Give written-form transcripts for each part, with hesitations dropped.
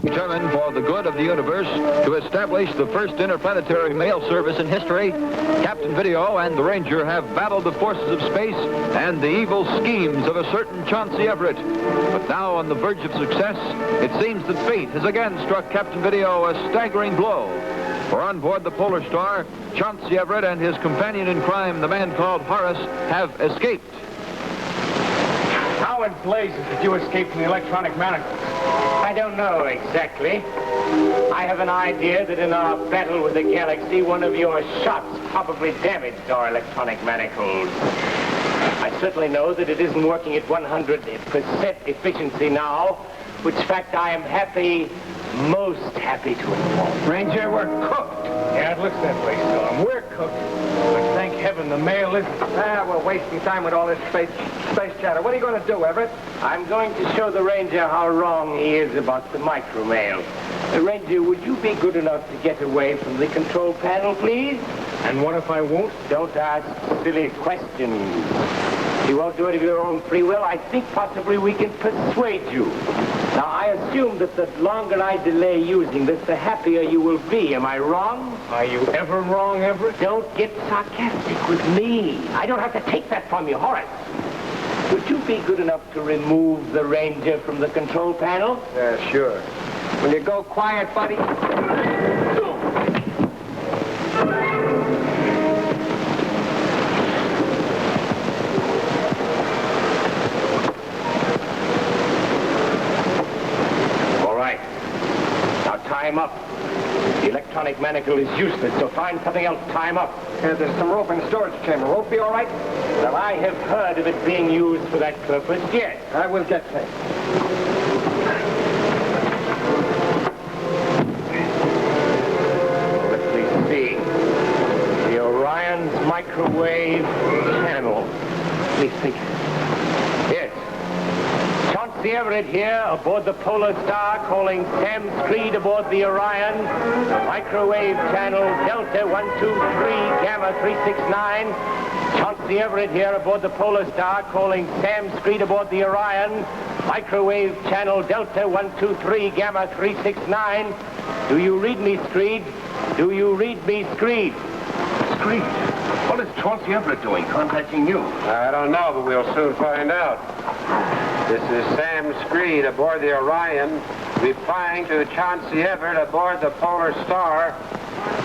Determined for the good of the universe to establish the first interplanetary mail service in history, Captain Video and the Ranger have battled the forces of space and the evil schemes of a certain Chauncey Everett. But now on the verge of success, it seems that fate has again struck Captain Video a staggering blow. For on board the Polar Star, Chauncey Everett and his companion in crime, the man called Horace, have escaped. How in blazes did you escape from the electronic manacles? I don't know exactly. I have an idea that in our battle with the galaxy, one of your shots probably damaged our electronic manacles. I certainly know that it isn't working at 100% efficiency now, which fact I am most happy to inform. Ranger, we're cooked. Yeah, it looks that way, Storm. We're cooked. But thank heaven the mail isn't. We're wasting time with all this space chatter. What are you going to do, Everett? I'm going to show the Ranger how wrong he is about the micromail. Ranger, would you be good enough to get away from the control panel, please? And what if I won't? Don't ask silly questions. If you won't do it of your own free will, I think possibly we can persuade you. Now, I assume that the longer I delay using this, the happier you will be. Am I wrong? Are you ever wrong, Everett? Don't get sarcastic with me. I don't have to take that from you, Horace. Would you be good enough to remove the Ranger from the control panel? Yeah, sure. Will you go quiet, buddy? Tie him up. The electronic manacle is useless, so find something else to tie him up. Yeah, there's some rope in the storage chamber. Rope be all right? Well, I have heard of it being used for that purpose, yes. I will get that. Let me see. The Orion's microwave channel. Let me think. Yes. Chauncey Everett here aboard the Polar Star, calling Sam Screed aboard the Orion. Microwave channel Delta 123 Gamma 369. Chauncey Everett here aboard the Polar Star, calling Sam Screed aboard the Orion. Microwave channel Delta 123 Gamma 369. Do you read me, Screed? Do you read me, Screed? Screed? What is Chauncey Everett doing, contacting you? I don't know, but we'll soon find out. This is Sam Screed aboard the Orion, replying to Chauncey Everett aboard the Polar Star.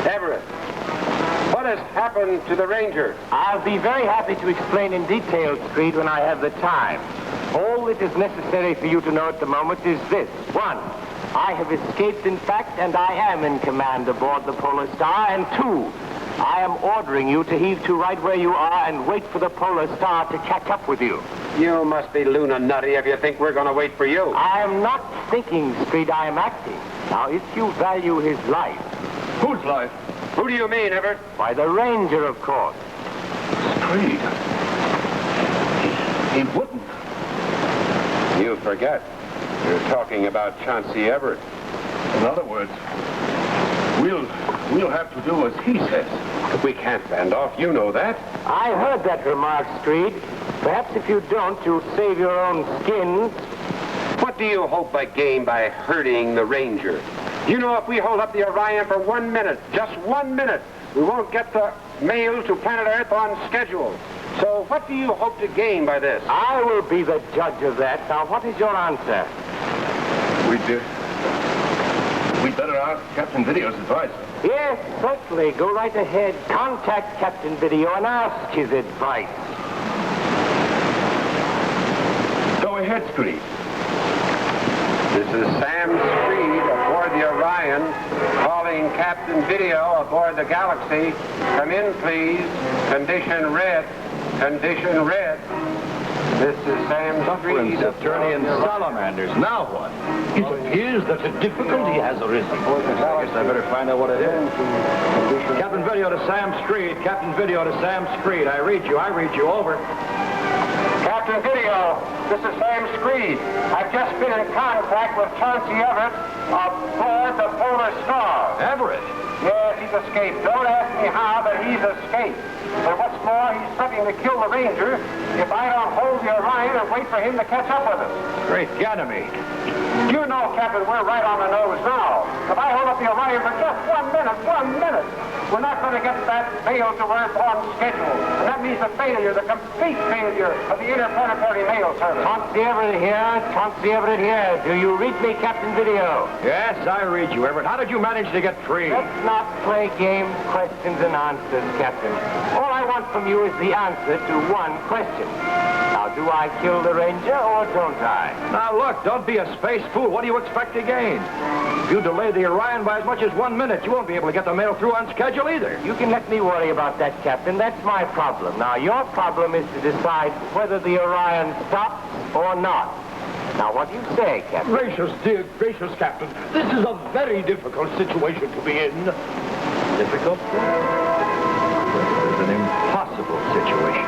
Everett, what has happened to the Ranger? I'll be very happy to explain in detail, Screed, when I have the time. All that is necessary for you to know at the moment is this. 1, I have escaped, in fact, and I am in command aboard the Polar Star. And 2, I am ordering you to heave to right where you are and wait for the Polar Star to catch up with you. You must be Luna nutty if you think we're going to wait for you. I am not thinking, Screed, I am acting. Now, if you value his life... Whose life? Who do you mean, Everett? Why, the Ranger, of course. Screed. He wouldn't. You forget. You're talking about Chauncey Everett. In other words, we'll have to do as he says. We can't bend off. You know that. I heard that remark, Screed. Perhaps if you don't, you'll save your own skins. What do you hope I gain by hurting the Ranger? You know, if we hold up the Orion for 1 minute, just 1 minute, we won't get the mail to planet Earth on schedule. So what do you hope to gain by this? I will be the judge of that. Now, what is your answer? We'd better ask Captain Video's advice. Yes, certainly. Go right ahead. Contact Captain Video and ask his advice. Go ahead, Screed. This is Sam Screed aboard the Orion, calling Captain Video aboard the Galaxy. Come in, please. Condition red. Condition red. This is Sam Screed. Attorney and salamanders. Now what? It appears that a difficulty has arisen. I guess I better find out what it is. Captain Video to Sam Screed. Captain Video to Sam Screed. I read you. Over. Captain Video, this is Sam Screed. I've just been in contact with Chauncey Everett aboard the Polar Star. Everett? Yes, he's escaped. Don't ask me how, but he's escaped. And what's more, he's threatening to kill the Ranger if I don't hold the Orion and wait for him to catch up with us. Great Ganymede. You know, Captain, we're right on the nose now. If I hold up the Orion for just 1 minute, we're not going to get that mail to where it's on schedule. And that means the failure, the complete failure of the interplanetary mail service. Chauncey Everett here. Do you read me, Captain Video? Yes, I read you, Everett. How did you manage to get free? Let's not play game questions and answers, Captain. All I want from you is the answer to one question. Now, do I kill the Ranger or don't I? Now, look, don't be a space fool. What do you expect to gain? If you delay the Orion by as much as 1 minute, you won't be able to get the mail through on schedule either. You can let me worry about that, Captain. That's my problem. Now, your problem is to decide whether the Orion stops or not. Now, what do you say, Captain? Gracious, dear, gracious Captain. This is a very difficult situation to be in. Difficult? It's an impossible situation.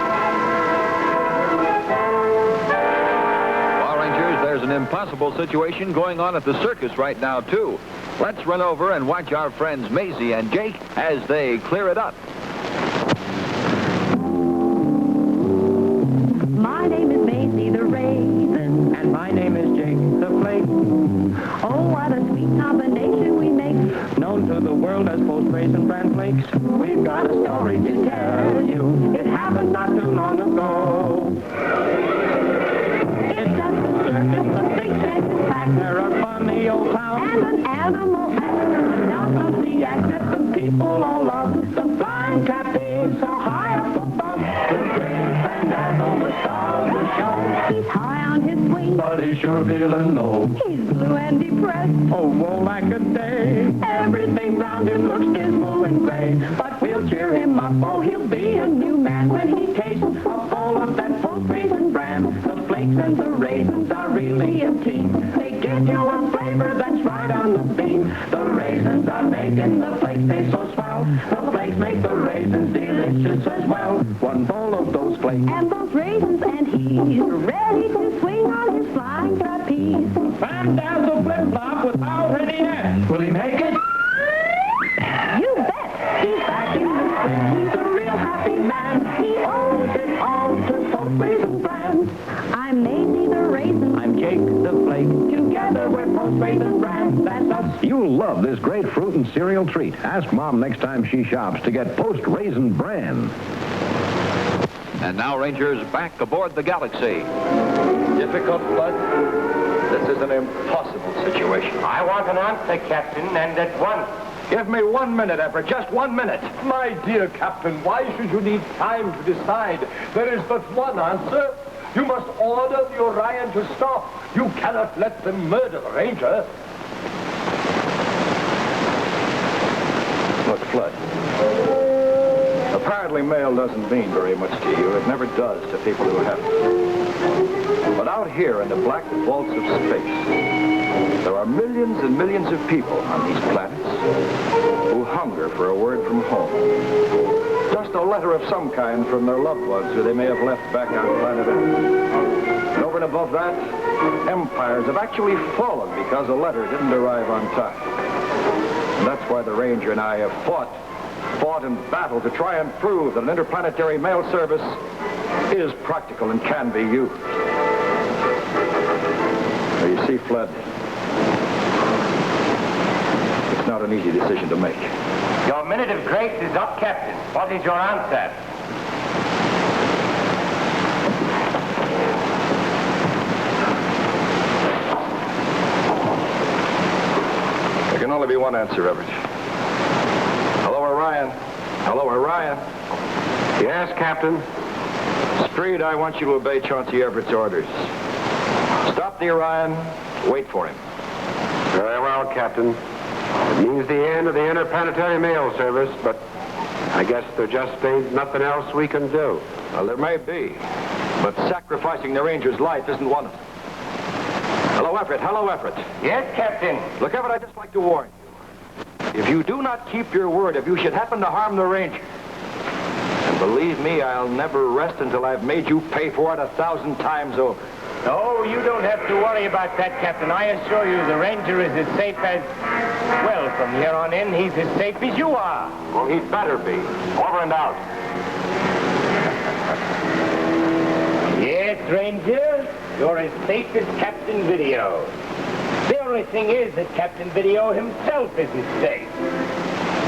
There's an impossible situation going on at the circus right now, too. Let's run over and watch our friends Maisie and Jake as they clear it up. My name is Maisie the Raisin. And my name is Jake the Flake. Oh, what a sweet combination we make. Known to the world as both Raisin Bran Flakes. We've got a story to tell you. It happened not too long ago. It's just a circus, a big pack. There are funny old clowns. And an animal actor. Now comes the act that the people all love. The flying trapeze so high up above. The great fandango, the star of the show. He's high on his wings, But he's sure feeling low. he's blue and depressed. Oh, woe like a day. Everything round him looks dismal and gray. But we'll cheer him up, oh, he'll be a new man when he tastes a bowl of that full Raisin Bran. The flakes and the raisins are really a team. They give you a flavor that's right on the beam. The raisins are making the flakes taste so swell. The flakes make the raisins delicious as well. One bowl of those flakes. And those raisins, and he's ready to swing on his flying trapeze. Fandazzle flip-flop without any end. Will he make it? You bet! He's back in the spring. He's a real happy man. He owes it all to both Raisin Bran. I'm Maisie the Raisin. I'm Jake the Flake. Together we're both Raisin Bran. That's us. You'll love this great fruit and cereal treat. Ask Mom next time she shops to get Post Raisin Bran. And now, Rangers, back aboard the Galaxy. Difficult, Bud? This is an impossible situation. I want an answer, Captain, and at once. Give me 1 minute, Everett. Just 1 minute. My dear Captain, why should you need time to decide? There is but one answer. You must order the Orion to stop. You cannot let them murder the Ranger. Look, Flood. Apparently mail doesn't mean very much to you. It never does to people who have it. But out here in the black vaults of space, there are millions and millions of people on these planets who hunger for a word from home. Just a letter of some kind from their loved ones who they may have left back on planet Earth. And over and above that, empires have actually fallen because a letter didn't arrive on time. And that's why the Ranger and I have fought and battled to try and prove that an interplanetary mail service is practical and can be used. Now, you see, Flood, it's not an easy decision to make. Your minute of grace is up, Captain. What is your answer? There can only be one answer, Everett. Hello, Orion. Hello, Orion. Yes, Captain. Street, I want you to obey Chauncey Everett's orders. Stop the Orion. Wait for him. Very well, Captain. It means the end of the interplanetary mail service, but I guess there just ain't nothing else we can do. Well, there may be, but sacrificing the Ranger's life isn't one of them. Hello, Everett. Hello, Everett. Yes, Captain. Look, Everett, I'd just like to warn you. If you do not keep your word, if you should happen to harm the Ranger, and believe me, I'll never rest until I've made you pay for it 1,000 times over. Oh, you don't have to worry about that, Captain. I assure you the Ranger is as safe as... Well, from here on in, he's as safe as you are. Well, he'd better be. Over and out. Yes, Yes, Ranger. You're as safe as Captain Video. The only thing is that Captain Video himself isn't safe.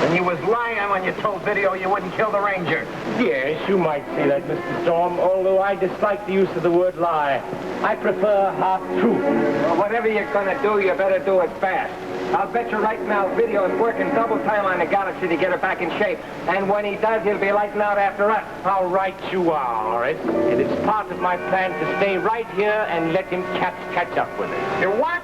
And you was lying when you told Video you wouldn't kill the Ranger. Yes, you might say that, Mr. Storm, although I dislike the use of the word lie. I prefer half-truth. Well, whatever you're gonna do, you better do it fast. I'll bet you right now Video is working double time on the Galaxy to get her back in shape. And when he does, he'll be lighting out after us. How right you are, Horace. And it's part of my plan to stay right here and let him catch up with us. You what?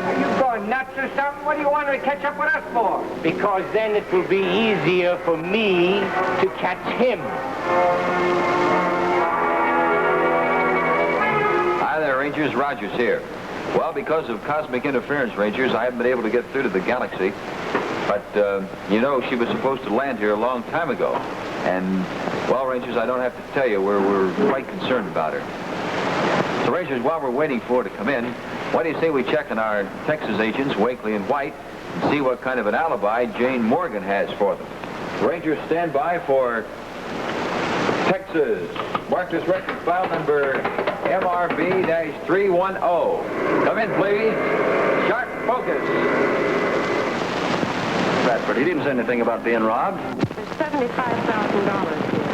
Are you going nuts or something? What do you want to catch up with us for? Because then it will be easier for me to catch him. Hi there, Rangers. Rogers here. Well, because of cosmic interference, Rangers, I haven't been able to get through to the Galaxy. But, you know, she was supposed to land here a long time ago. And, well, Rangers, I don't have to tell you, we're quite concerned about her. So, Rangers, while we're waiting for her to come in, why do you say we check on our Texas agents, Wakely and White, and see what kind of an alibi Jane Morgan has for them? Rangers, stand by for Texas. Mark this record file number MRB-310. Come in, please. Sharp focus. Bradford, he didn't say anything about being robbed. There's $75,000 here.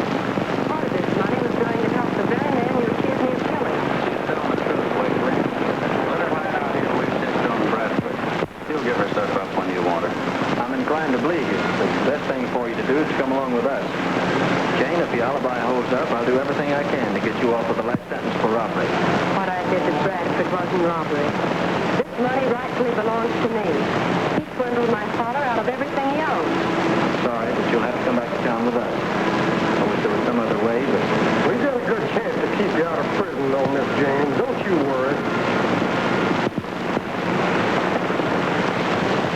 Part of this money was going to help the very man you accused me of killing. She's telling the truth, Wakely. Let her hide out here where you sit on Bradford. He'll give her stuff up when you want her. I'm inclined to believe you. The best thing for you to do is to come along with us. Jane, if the alibi holds up, I'll do everything I can to get you off with a life sentence for robbery. What I did to Bradford wasn't robbery. This money rightfully belongs to me. He swindled my father out of everything he owned. Sorry, but you'll have to come back to town with us. I wish there was some other way, but... We got a good chance to keep you out of prison, though, Miss Jane. Don't you worry.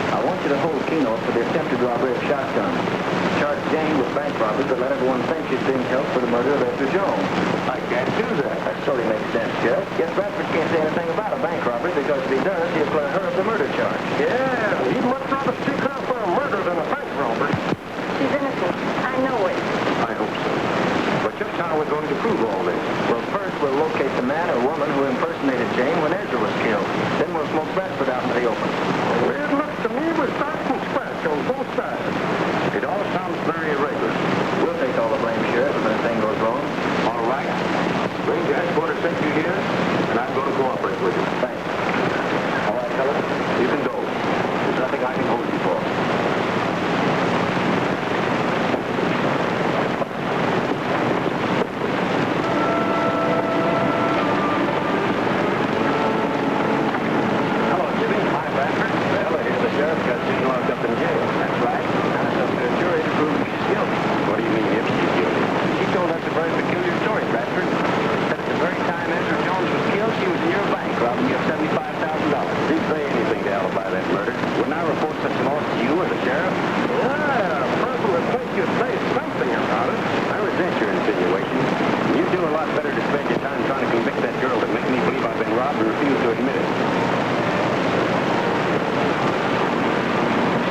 I want you to hold Keno for the attempted robbery of shotgun. Charge Jane with bank robbery, but let everyone think she's being held for the murder of Edgar Jones. I can't do that. That sort of makes sense, Sheriff. Yes, Bradford can't say anything about a bank robbery because if he does, he'll clear her of the murder charge. Yeah, he'd much rather stick her for a murder than a bank robbery. She's innocent. I know it. I hope so. But just how are we going to prove all this? Well, first we'll locate the man or woman who impersonated Jane when Ezra was killed. Then we'll smoke Bradford out into the open. Well, it looks to me we're starting from scratch on both sides. It all sounds very irregular. We'll take all the blame, Sheriff, if anything goes wrong. All right. Ranger headquarters sent you here, and I'm going to cooperate with you. Thanks. All right, fellas, you can go. There's nothing I can hold you for. Hello, Jimmy. Hi, Bradford. Well, I hear the sheriff got Jane locked up in jail. That's right. Now it's up to a jury to prove she's guilty. What do you mean, if she's guilty? She told us a very peculiar story, Bradford. Said at the very time Ezra Jones was killed, she was in your bank robbing you of $75,000. Didn't say anything to alibi that murder. Wouldn't I report such a loss to you as a sheriff? Yeah, a person would think you'd say something about it. I resent your insinuation. You'd do a lot better to spend your time trying to convict that girl than make me believe I've been robbed and refuse to admit it.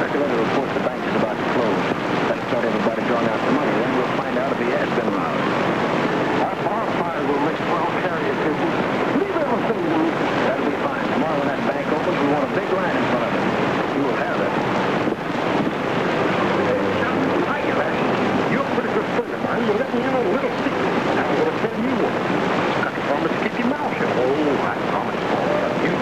Circulator reports the bank is about to close. That'll start everybody drawing out the money. Then we'll find out if he has been robbed. Our fire will make 12 carrier pigeons. Leave everything to me. That'll be fine. Tomorrow when that bank opens, we want a big line in front of it. You will have that. Hi, Elash. You're a pretty good friend of mine. You let me in on a little secret. I'm going to tell you one. Got to promise to keep your mouth shut. Oh, I promise. You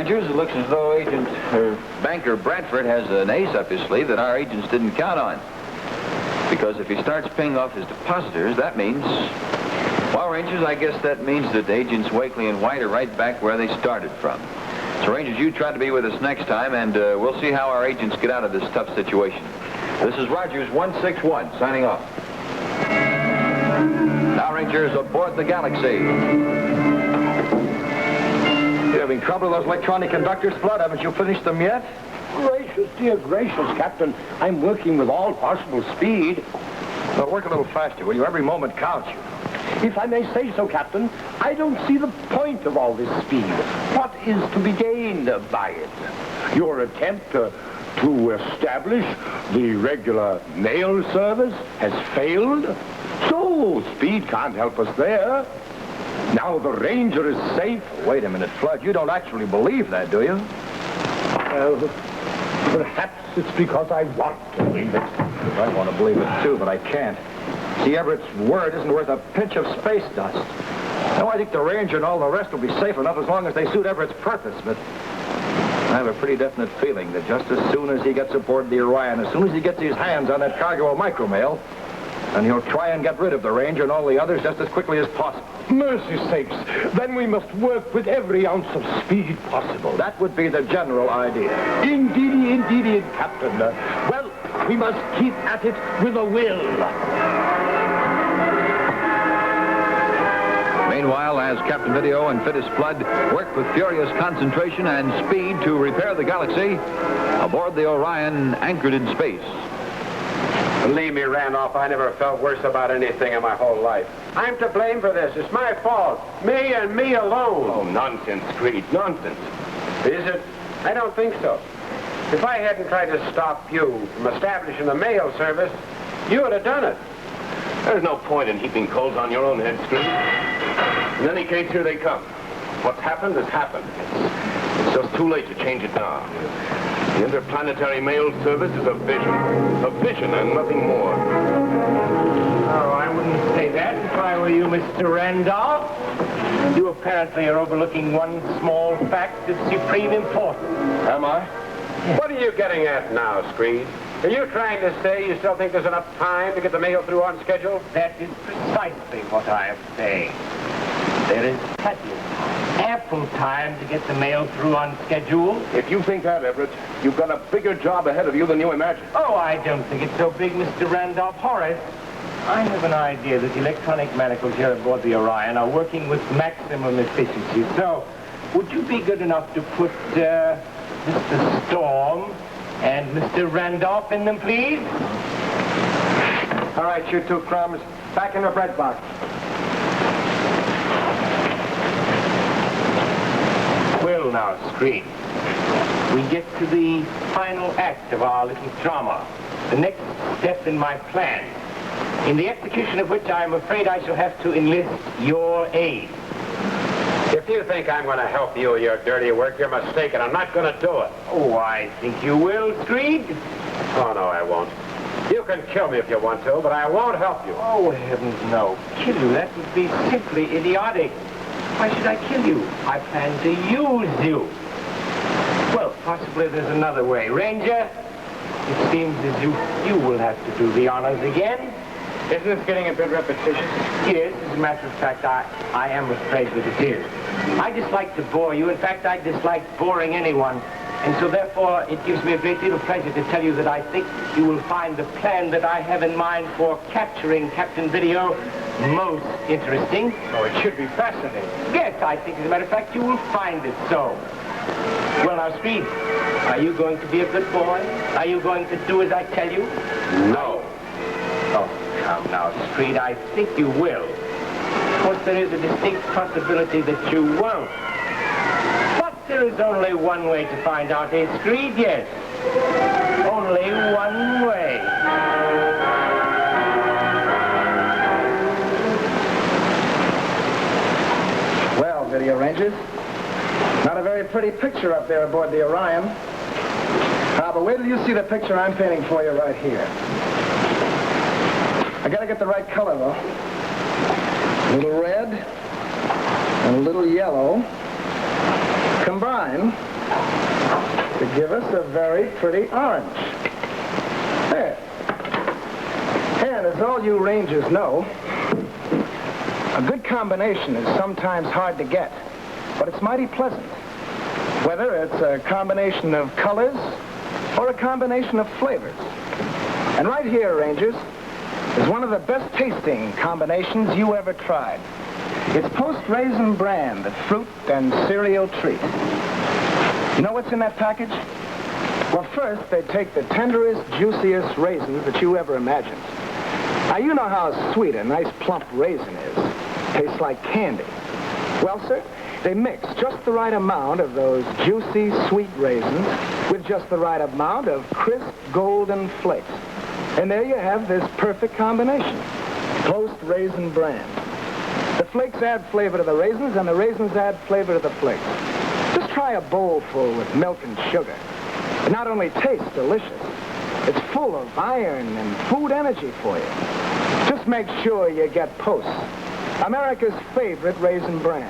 Rangers, it looks as though Banker Bradford has an ace up his sleeve that our agents didn't count on. Because if he starts paying off his depositors, that means... Well, Rangers, I guess that means that Agents Wakely and White are right back where they started from. So, Rangers, you try to be with us next time, and we'll see how our agents get out of this tough situation. This is Rogers 161, signing off. Now, Rangers, aboard the Galaxy. You're having trouble with those electronic conductors, Flood. Haven't you finished them yet? Gracious, dear gracious, Captain. I'm working with all possible speed. Well, work a little faster, will you? Every moment counts, you know. If I may say so, Captain, I don't see the point of all this speed. What is to be gained by it? Your attempt to establish the regular mail service has failed. So, speed can't help us there. Now the Ranger is safe. Wait a minute, Flood. You don't actually believe that, do you? Well, perhaps it's because I want to believe it. I want to believe it, too, but I can't. See, Everett's word isn't worth a pinch of space dust. Now, I think the Ranger and all the rest will be safe enough as long as they suit Everett's purpose, but I have a pretty definite feeling that just as soon as he gets aboard the Orion, as soon as he gets his hands on that cargo of micromail, and he'll try and get rid of the Ranger and all the others just as quickly as possible. Mercy sakes, then we must work with every ounce of speed possible. That would be the general idea. Indeedy, Captain. Well, we must keep at it with a will. Meanwhile, as Captain Video and Fittest Flood worked with furious concentration and speed to repair the Galaxy, aboard the Orion anchored in space. Believe me, Randolph, I never felt worse about anything in my whole life. I'm to blame for this. It's my fault. Me and me alone. Oh, nonsense, Creed, nonsense. Is it? I don't think so. If I hadn't tried to stop you from establishing the mail service, you would have done it. There's no point in heaping coals on your own head, Creed. In any case, here they come. What's happened has happened. It's just too late to change it now. The interplanetary mail service is a vision and nothing more. Oh, I wouldn't say that if I were you, Mr. Randolph. You apparently are overlooking one small fact of supreme importance. Am I? What are you getting at now, Screed? Are you trying to say you still think there's enough time to get the mail through on schedule? That is precisely what I am saying. There is plenty of time, ample time to get the mail through on schedule. If you think that, Everett, you've got a bigger job ahead of you than you imagine. Oh, I don't think it's so big, Mr. Randolph. Horace, I have an idea that the electronic manacles here aboard the Orion are working with maximum efficiency. So, would you be good enough to put Mr. Storm and Mr. Randolph in them, please? All right, you two crumbs. Back in the bread box. Well, now, Screen, we get to the final act of our little drama, the next step in my plan, in the execution of which I am afraid I shall have to enlist your aid. If you think I'm going to help you with your dirty work, you're mistaken. I'm not going to do it. Oh, I think you will, Screed. Oh, no, I won't. You can kill me if you want to, but I won't help you. Oh, heavens, no. Kill you? That would be simply idiotic. Why should I kill you? I plan to use you. Well, possibly there's another way. Ranger, it seems as you will have to do the honors again. Isn't this getting a bit repetitious? Yes, as a matter of fact, I am afraid that it is. I dislike to bore you. In fact, I dislike boring anyone. And so, therefore, it gives me a great deal of pleasure to tell you that I think you will find the plan that I have in mind for capturing Captain Video most interesting. Oh, it should be fascinating. Yes, I think, as a matter of fact, you will find it so. Well, now, Speed, are you going to be a good boy? Are you going to do as I tell you? No. Oh, come now, Speed, I think you will. Of course, there is a distinct possibility that you won't. But there is only one way to find out, eh, Screed? Yes. Only one way. Well, Video Rangers, not a very pretty picture up there aboard the Orion. But wait till you see the picture I'm painting for you right here. I gotta get the right color, though. A little red and a little yellow. Combine, to give us a very pretty orange. There. And as all you Rangers know, a good combination is sometimes hard to get, but it's mighty pleasant. Whether it's a combination of colors or a combination of flavors. And right here, Rangers, is one of the best tasting combinations you ever tried. It's post-raisin bran, the fruit and cereal treat. You know what's in that package? Well, first, they take the tenderest, juiciest raisins that you ever imagined. Now, you know how sweet a nice plump raisin is. Tastes like candy. Well, sir, they mix just the right amount of those juicy, sweet raisins with just the right amount of crisp, golden flakes. And there you have this perfect combination. Post-raisin bran. The flakes add flavor to the raisins, and the raisins add flavor to the flakes. Just try a bowl full with milk and sugar. It not only tastes delicious, it's full of iron and food energy for you. Just make sure you get Post, America's favorite raisin bran.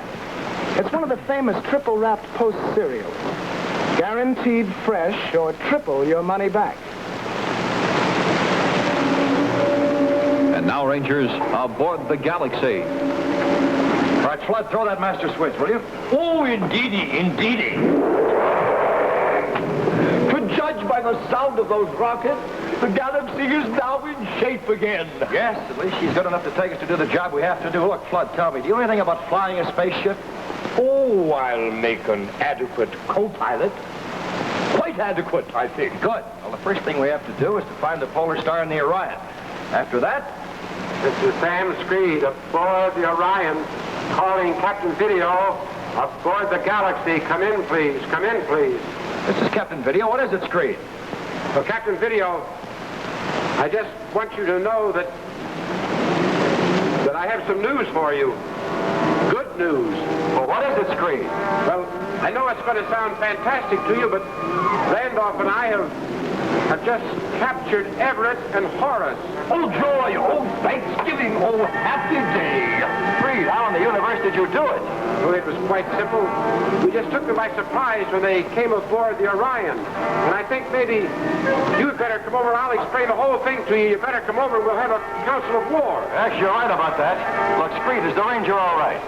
It's one of the famous triple-wrapped Post cereals. Guaranteed fresh or triple your money back. And now, Rangers, aboard the Galaxy. All right, Flood, throw that master switch, will you? Oh, indeedy, indeedy. To judge by the sound of those rockets, the Galaxy is now in shape again. Yes, at least she's good enough to take us to do the job we have to do. Look, Flood, tell me, do you know anything about flying a spaceship? Oh, I'll make an adequate co-pilot. Quite adequate, I think. Good. Well, the first thing we have to do is to find the polar star in the Orion. After that... This is Sam Screed aboard the Orion, calling Captain Video aboard the Galaxy. Come in, please. Come in, please. This is Captain Video. What is it, Screed? Well, Captain Video, I just want you to know that I have some news for you. Good news. Well, what is it, Screed? Well, I know it's going to sound fantastic to you, but Randolph and I have just captured Everett and Horace. Oh, joy! Oh, Thanksgiving! Oh, happy day! Screed, how in the universe did you do it? Well, it was quite simple. We just took them by surprise when they came aboard the Orion. And I think maybe you'd better come over. I'll explain the whole thing to you. You better come over and we'll have a council of war. Actually, you're right about that. Look, Screed, is the Ranger all right?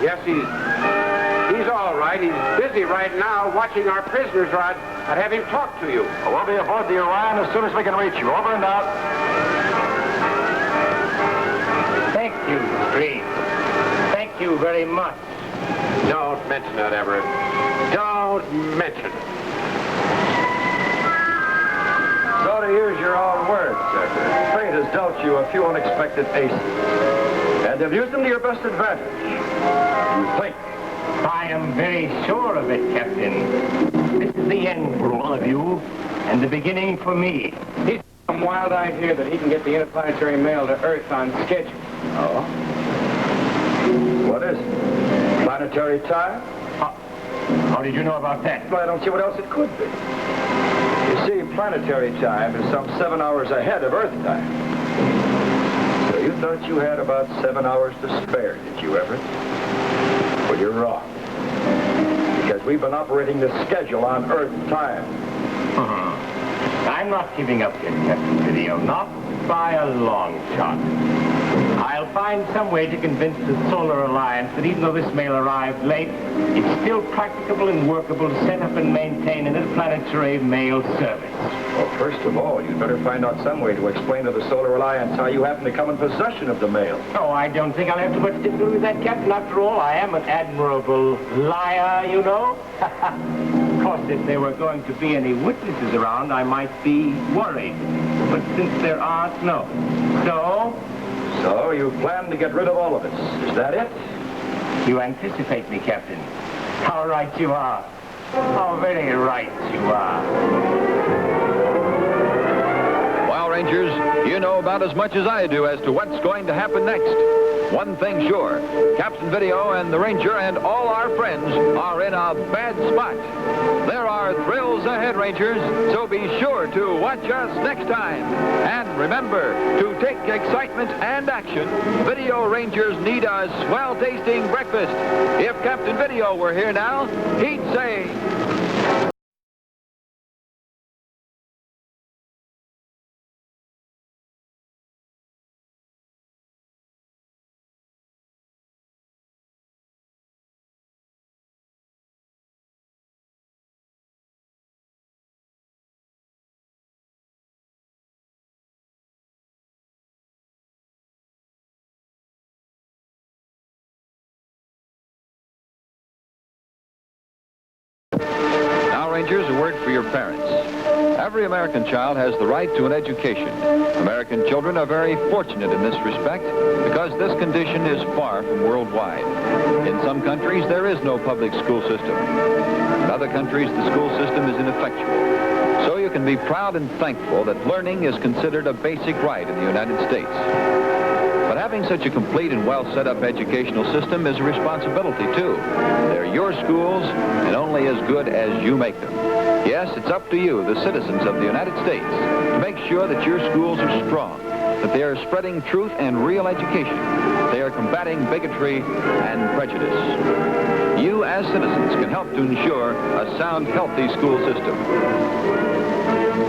Yes, he's all right. He's busy right now watching our prisoners, Rod. I'd have him talk to you. Well, we'll be aboard the Orion as soon as we can reach you. Over and out. Thank you, Screed. Thank you very much. Don't mention that, Everett. Don't mention it. So to use your own words, sir, fate has dealt you a few unexpected aces. And have used them to your best advantage. You think. I am very sure of it, Captain. This is the end for all of you, and the beginning for me. He's some wild idea that he can get the interplanetary mail to Earth on schedule. Oh? What is it? Planetary time? How did you know about that? Well, I don't see what else it could be. You see, planetary time is some 7 hours ahead of Earth time. So you thought you had about 7 hours to spare, did you, Everett? Well, you're wrong. Because we've been operating the schedule on Earth time. I'm not giving up yet, Captain Video. Not by a long shot. I'll find some way to convince the Solar Alliance that even though this mail arrived late, it's still practicable and workable to set up and maintain an interplanetary mail service. Well, first of all, you'd better find out some way to explain to the Solar Alliance how you happen to come in possession of the mail. Oh, I don't think I'll have too much difficulty with that, Captain. After all, I am an admirable liar, you know. Of course, if there were going to be any witnesses around, I might be worried. But since there aren't, no. So you plan to get rid of all of us. Is that it? You anticipate me, Captain. How right you are. How very right you are. Well, Rangers, you know about as much as I do as to what's going to happen next. One thing sure, Captain Video and the Ranger and all our friends are in a bad spot. There are thrills ahead, Rangers, so be sure to watch us next time. And remember, to take excitement and action, Video Rangers need a swell-tasting breakfast. If Captain Video were here now, he'd say... Rangers, a word for your parents. Every American child has the right to an education. American children are very fortunate in this respect because this condition is far from worldwide. In some countries, there is no public school system. In other countries, the school system is ineffectual. So you can be proud and thankful that learning is considered a basic right in the United States. But having such a complete and well set up educational system is a responsibility, too. They're your schools and only as good as you make them. Yes, it's up to you, the citizens of the United States, to make sure that your schools are strong, that they are spreading truth and real education, that they are combating bigotry and prejudice. You, as citizens, can help to ensure a sound, healthy school system.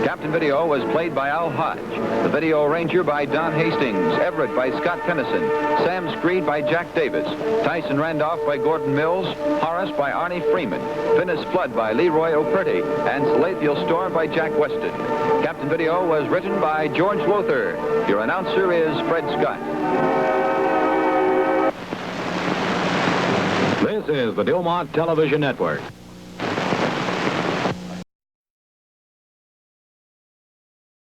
Captain Video was played by Al Hodge, the Video Ranger by Don Hastings, Everett by Scott Tennyson, Sam Screed by Jack Davis, Tyson Randolph by Gordon Mills, Horace by Arnie Freeman, Phineas Flood by Leroy O'Purdy, and Salathiel Storm by Jack Weston. Captain Video was written by George Lothar. Your announcer is Fred Scott. This is the DuMont Television Network.